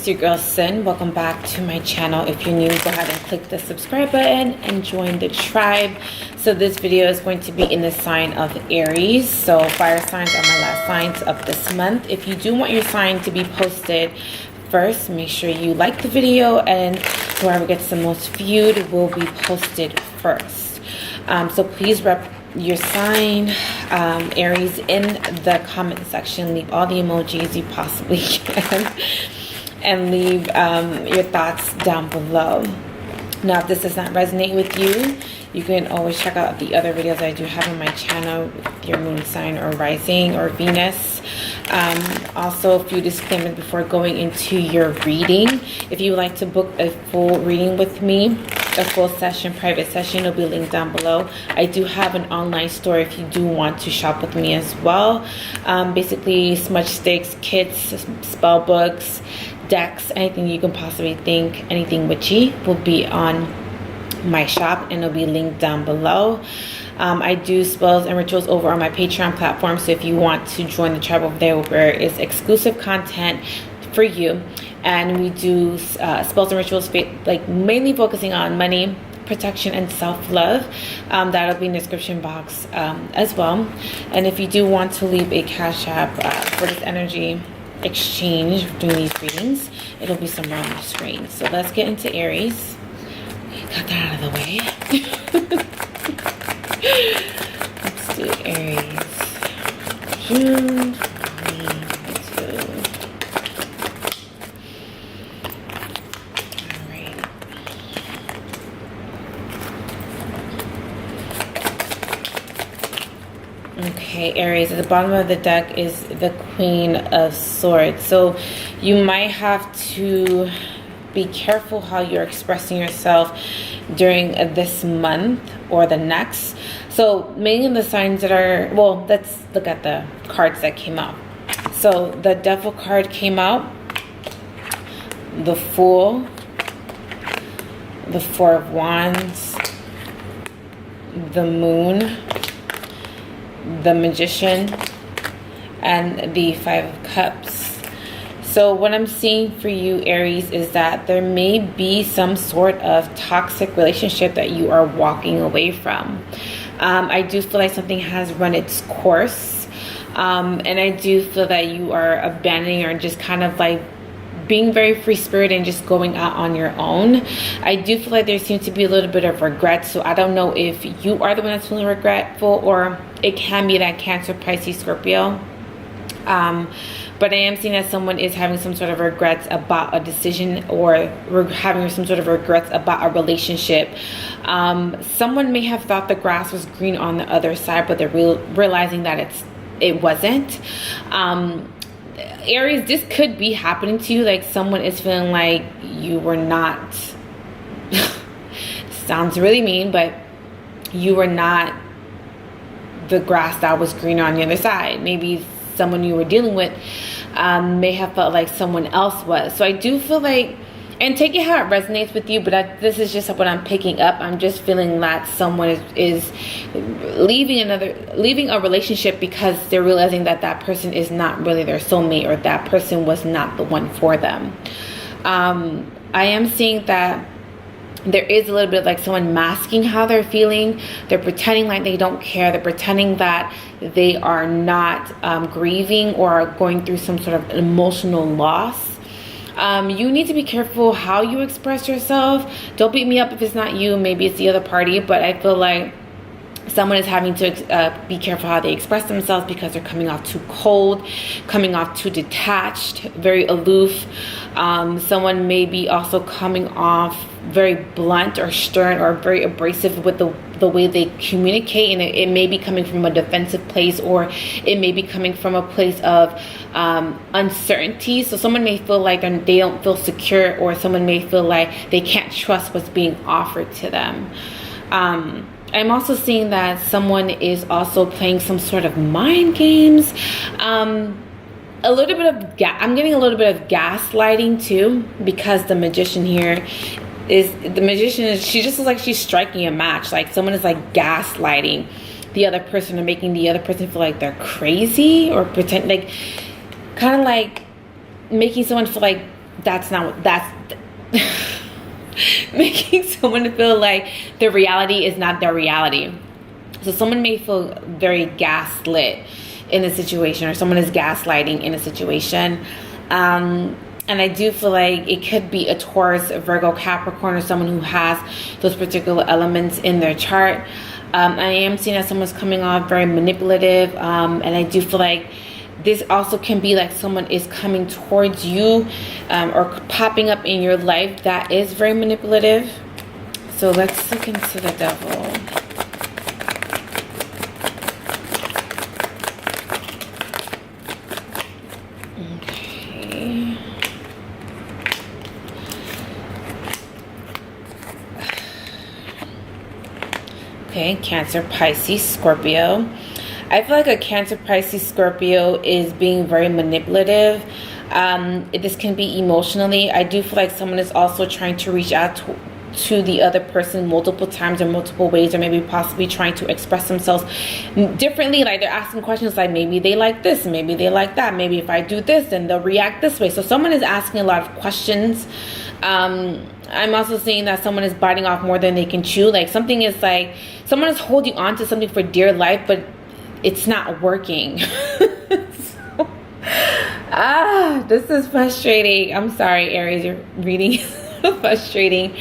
it's your girl Cyn. Welcome back to my channel. If you're new, go ahead and click the subscribe button and join the tribe. So this video is going to be in the sign of Aries. So fire signs are my last signs of this month. If you do want your sign to be posted first, make sure you like the video, and whoever gets the most viewed will be posted first. So please rep your sign, Aries, in the comment section. Leave all the emojis you possibly can and leave your thoughts down below. Now, if this does not resonate with you, you can always check out the other videos I do have on my channel with your moon sign or rising or Venus. Also, a few disclaimers before going into your reading. If you would like to book a full reading with me, a full session, private session, it'll be linked down below. I do have an online store if you do want to shop with me as well. Basically, smudge sticks, kits, spell books, decks, anything you can possibly think, anything witchy will be on my shop, and it'll be linked down below. I do spells and rituals over on my Patreon platform, so if you want to join the tribe over there, where it's exclusive content for you, and we do spells and rituals like mainly focusing on money, protection, and self-love. That'll be in the description box as well. And if you do want to leave a Cashapp for this energy exchange doing these readings, it'll be somewhere on the screen. So let's get into Aries. Got that out of the way. Let's do Aries. June 2022. Alright. Okay, Aries, at the bottom of the deck is the Queen of Swords. So you might have to be careful how you're expressing yourself during this month or the next. So mainly the signs that are, well, let's look at the cards that came out. So the Devil card came out, the Fool, the Four of Wands, the Moon, the Magician, and the Five of Cups. So what I'm seeing for you, Aries, is that there may be some sort of toxic relationship that you are walking away from. I do feel like something has run its course. And I do feel that you are abandoning or just kind of like being very free-spirited and just going out on your own. I do feel like there seems to be a little bit of regret. So I don't know if you are the one that's feeling regretful, or it can be that Cancer, Pisces, Scorpio. But I am seeing that someone is having some sort of regrets about a decision, or having some sort of regrets about a relationship. Someone may have thought the grass was green on the other side, but they're realizing that it wasn't. Aries, this could be happening to you. Like someone is feeling like you were not, sounds really mean, but you were not the grass that was greener on the other side. Maybe someone you were dealing with may have felt like someone else was. So I do feel like, and take it how it resonates with you, but this is just what I'm picking up. I'm just feeling that someone is leaving a relationship because they're realizing that that person is not really their soulmate, or that person was not the one for them. I am seeing that there is a little bit like someone masking how they're feeling. They're pretending like they don't care. They're pretending that they are not grieving or going through some sort of emotional loss. You need to be careful how you express yourself. Don't beat me up if it's not you. Maybe it's the other party. But I feel like someone is having to be careful how they express themselves, because they're coming off too cold, coming off too detached, very aloof. Someone may be also coming off very blunt or stern or very abrasive with the way they communicate, and it may be coming from a defensive place, or it may be coming from a place of uncertainty. So someone may feel like they don't feel secure, or someone may feel like they can't trust what's being offered to them. I'm also seeing that someone is also playing some sort of mind games. A little bit of I'm getting a little bit of gaslighting too, because the Magician here is she just looks like she's striking a match. Like someone is like gaslighting the other person, or making the other person feel like they're crazy, or pretend like kind of like making someone feel like that's not what that's making someone feel like their reality is not their reality. So someone may feel very gaslit in a situation, or someone is gaslighting in a situation. And I do feel like it could be a Taurus, a Virgo, Capricorn, or someone who has those particular elements in their chart. I am seeing that someone's coming off very manipulative, and I do feel like this also can be like someone is coming towards you, or popping up in your life that is very manipulative. So let's look into the devil. Okay, Cancer, Pisces, Scorpio. I feel like a Cancer, Pisces, Scorpio is being very manipulative. This can be emotionally. I do feel like someone is also trying to reach out to the other person multiple times or multiple ways, or maybe possibly trying to express themselves differently. Like they're asking questions like, maybe they like this, maybe they like that, maybe if I do this then they'll react this way. So someone is asking a lot of questions. I'm also seeing that someone is biting off more than they can chew. Like something is like, someone is holding on to something for dear life, but it's not working. This is frustrating. I'm sorry, Aries, your reading is frustrating.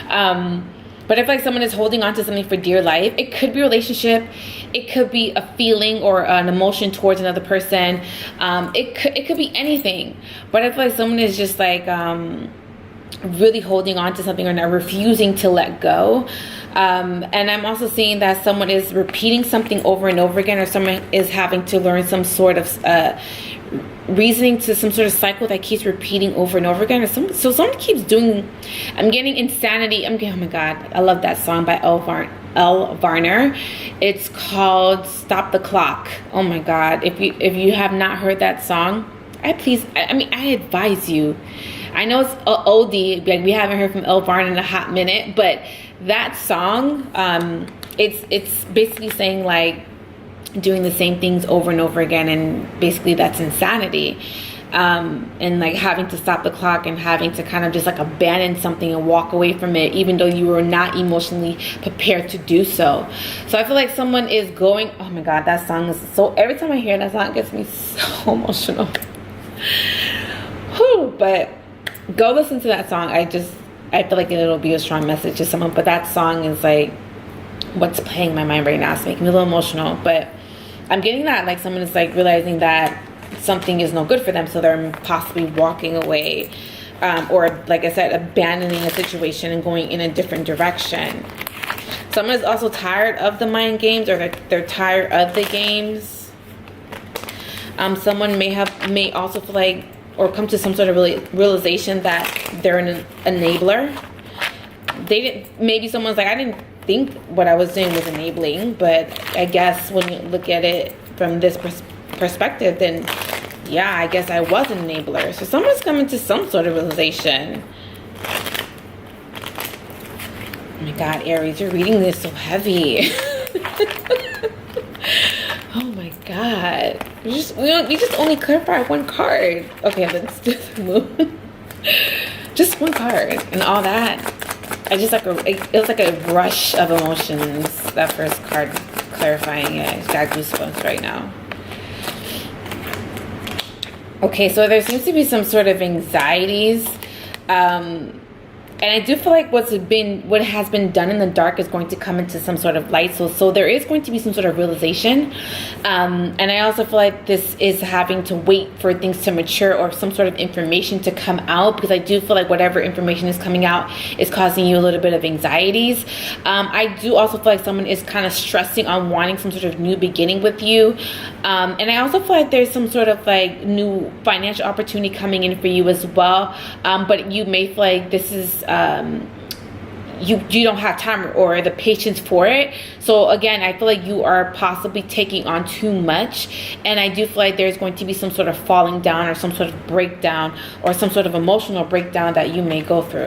But I feel like someone is holding on to something for dear life. It could be a relationship. It could be a feeling or an emotion towards another person. It could be anything. But I feel like someone is just like really holding on to something or not refusing to let go. And I'm also seeing that someone is repeating something over and over again, or someone is having to learn some sort of reasoning to some sort of cycle that keeps repeating over and over again. Or so someone keeps doing, I'm getting insanity. I'm getting, oh my God, I love that song by Elle Varner. It's called Stop the Clock. Oh my God. If you have not heard that song, I advise you. I know it's oldie, like we haven't heard from Elle Varner in a hot minute, but that song, it's basically saying like doing the same things over and over again, and basically that's insanity. And like having to stop the clock and having to kind of just like abandon something and walk away from it, even though you were not emotionally prepared to do so. So I feel like someone is going, oh my God, that song is so, every time I hear that song, it gets me so emotional. Whew, but go listen to that song. I feel like it'll be a strong message to someone, but that song is like what's playing in my mind right now. It's making me a little emotional, but I'm getting that like someone is like realizing that something is no good for them, so they're possibly walking away, or like I said, abandoning a situation and going in a different direction. Someone is also tired of the mind games, or they're tired of the games. Someone may also feel like, or come to some sort of realization that they're an enabler. Maybe someone's like, I didn't think what I was doing was enabling, but I guess when you look at it from this perspective, then yeah, I guess I was an enabler. So someone's coming to some sort of realization. Oh my God, Aries, you're reading this so heavy. Oh my God. We just only clarified one card. Okay, let's do the moon. Just one card and all that. It was like a rush of emotions, that first card clarifying it. I just got goosebumps right now. Okay, so there seems to be some sort of anxieties. And I do feel like what has been done in the dark is going to come into some sort of light. So there is going to be some sort of realization. And I also feel like this is having to wait for things to mature or some sort of information to come out, because I do feel like whatever information is coming out is causing you a little bit of anxieties. I do also feel like someone is kind of stressing on wanting some sort of new beginning with you. And I also feel like there's some sort of like new financial opportunity coming in for you as well. But you may feel like this is you don't have time or the patience for it. So again, I feel like you are possibly taking on too much, and I do feel like there's going to be some sort of falling down or some sort of breakdown or some sort of emotional breakdown that you may go through.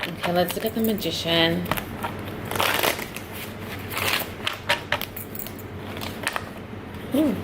Okay, let's look at the Magician. Ooh.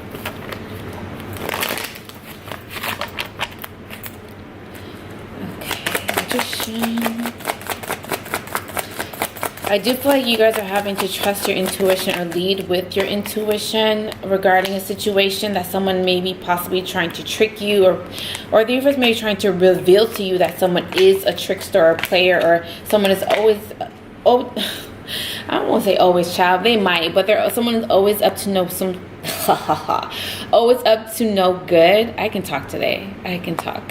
I do feel like you guys are having to trust your intuition or lead with your intuition regarding a situation that someone may be possibly trying to trick you, or the universe may be trying to reveal to you that someone is a trickster or a player, or someone is always, oh, I don't want to say always, child. They might, but someone is always up to know some, always up to no good. I can talk today. I can talk.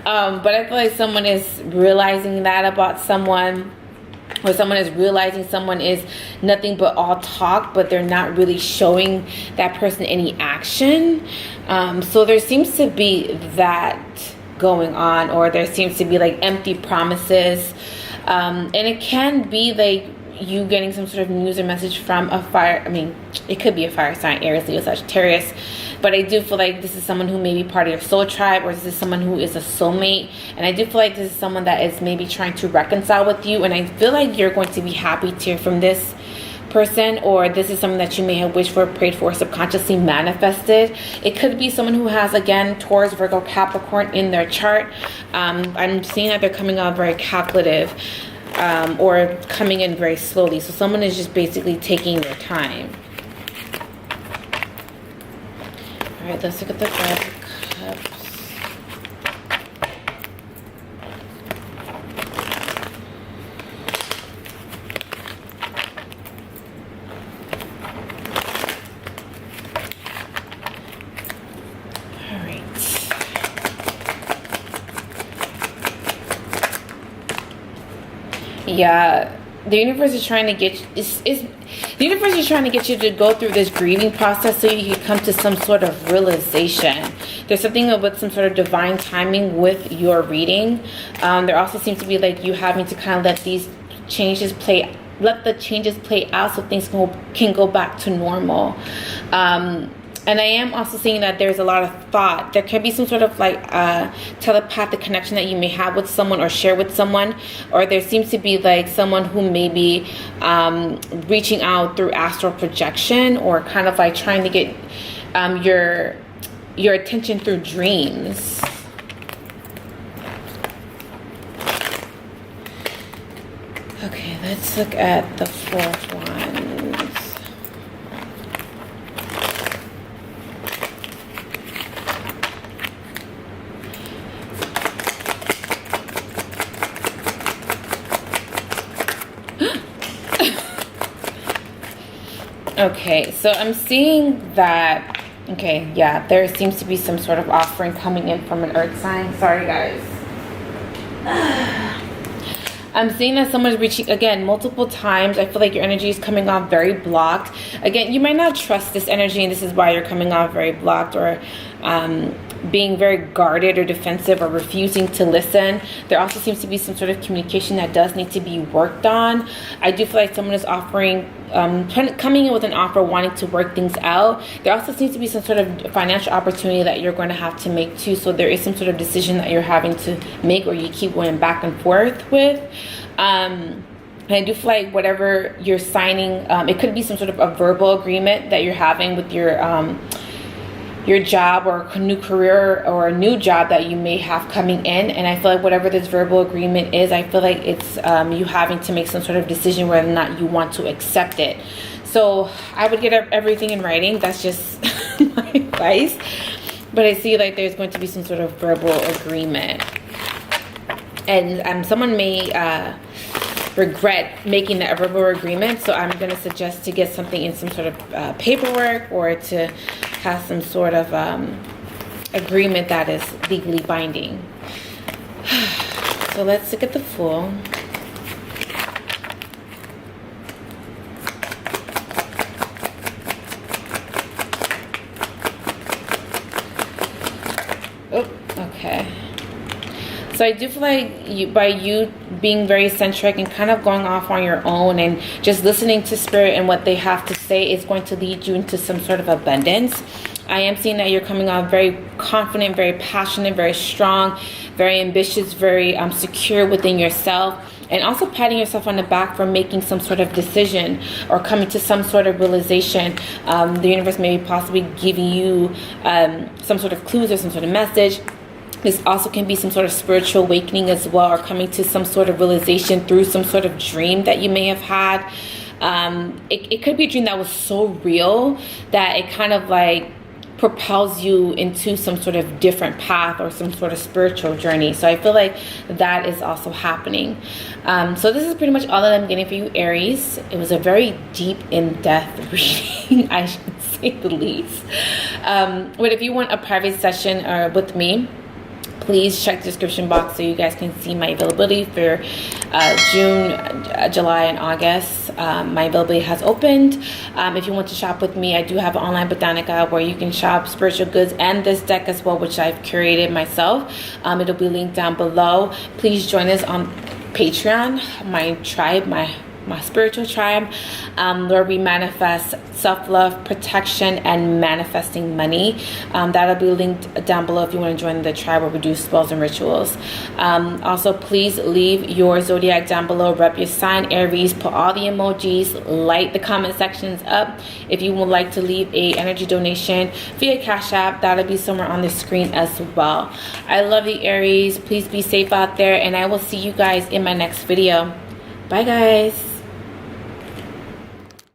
But I feel like someone is realizing that about someone. Or someone is realizing someone is nothing but all talk, but they're not really showing that person any action. So there seems to be that going on, or there seems to be like empty promises. And it can be like you getting some sort of news or message from a fire. I mean, it could be a fire sign, Aries, Leo, Sagittarius. But I do feel like this is someone who may be part of your soul tribe, or this is someone who is a soulmate. And I do feel like this is someone that is maybe trying to reconcile with you. And I feel like you're going to be happy to hear from this person, or this is someone that you may have wished for, prayed for, subconsciously manifested. It could be someone who has, again, Taurus, Virgo, Capricorn in their chart. I'm seeing that they're coming out very calculative, or coming in very slowly. So someone is just basically taking their time. All right, let's look at the Five of Cups. All right. Yeah, the universe is trying to get the universe is trying to get you to go through this grieving process so you can come to some sort of realization. There's something with some sort of divine timing with your reading. There also seems to be like you having to kind of let the changes play out so things can go back to normal. And I am also seeing that there's a lot of thought. There can be some sort of like telepathic connection that you may have with someone or share with someone. Or there seems to be like someone who may be reaching out through astral projection, or kind of like trying to get your attention through dreams. Okay, let's look at the fourth one. Okay, so I'm seeing that, okay, yeah, there seems to be some sort of offering coming in from an earth sign. Sorry, guys. I'm seeing that someone's reaching, again, multiple times. I feel like your energy is coming off very blocked. Again, you might not trust this energy, and this is why you're coming off very blocked, or being very guarded or defensive, or refusing to listen. There also seems to be some sort of communication that does need to be worked on. I do feel like someone is offering, coming in with an offer, wanting to work things out. There also seems to be some sort of financial opportunity that you're going to have to make too. So there is some sort of decision that you're having to make, or you keep going back and forth with. And I do feel like whatever you're signing, it could be some sort of a verbal agreement that you're having with your job, or a new career, or a new job that you may have coming in. And I feel like whatever this verbal agreement is, I feel like it's you having to make some sort of decision whether or not you want to accept it. So I would get everything in writing. That's just my advice. But I see like there's going to be some sort of verbal agreement. And someone may regret making that verbal agreement. So I'm going to suggest to get something in some sort of paperwork, or to have some sort of agreement that is legally binding. So let's look at the Fool. Oh, okay. So I do feel like by you being very centric and kind of going off on your own and just listening to spirit and what they have to say is going to lead you into some sort of abundance. I am seeing that you're coming out very confident, very passionate, very strong, very ambitious, very secure within yourself. And also patting yourself on the back for making some sort of decision or coming to some sort of realization. The universe may be possibly giving you some sort of clues or some sort of message. This also can be some sort of spiritual awakening as well, or coming to some sort of realization through some sort of dream that you may have had. It could be a dream that was so real that it kind of like propels you into some sort of different path or some sort of spiritual journey. So I feel like that is also happening. So this is pretty much all that I'm getting for you, Aries. It was a very deep, in-depth reading, I should say the least. But if you want a private session with me, please check the description box so you guys can see my availability for June, July, and August. My availability has opened. If you want to shop with me, I do have an online botanica where you can shop spiritual goods and this deck as well, which I've curated myself. It'll be linked down below. Please join us on Patreon, my tribe, my spiritual tribe, where we manifest self-love, protection, and manifesting money. That'll be linked down below if you want to join the tribe where we do spells and rituals. Also, please leave your zodiac down below, rep your sign, Aries, put all the emojis, light the comment sections up. If you would like to leave a energy donation via Cashapp, that'll be somewhere on the screen as well. I love you, Aries. Please be safe out there, and I will see you guys in my next video. Bye, guys.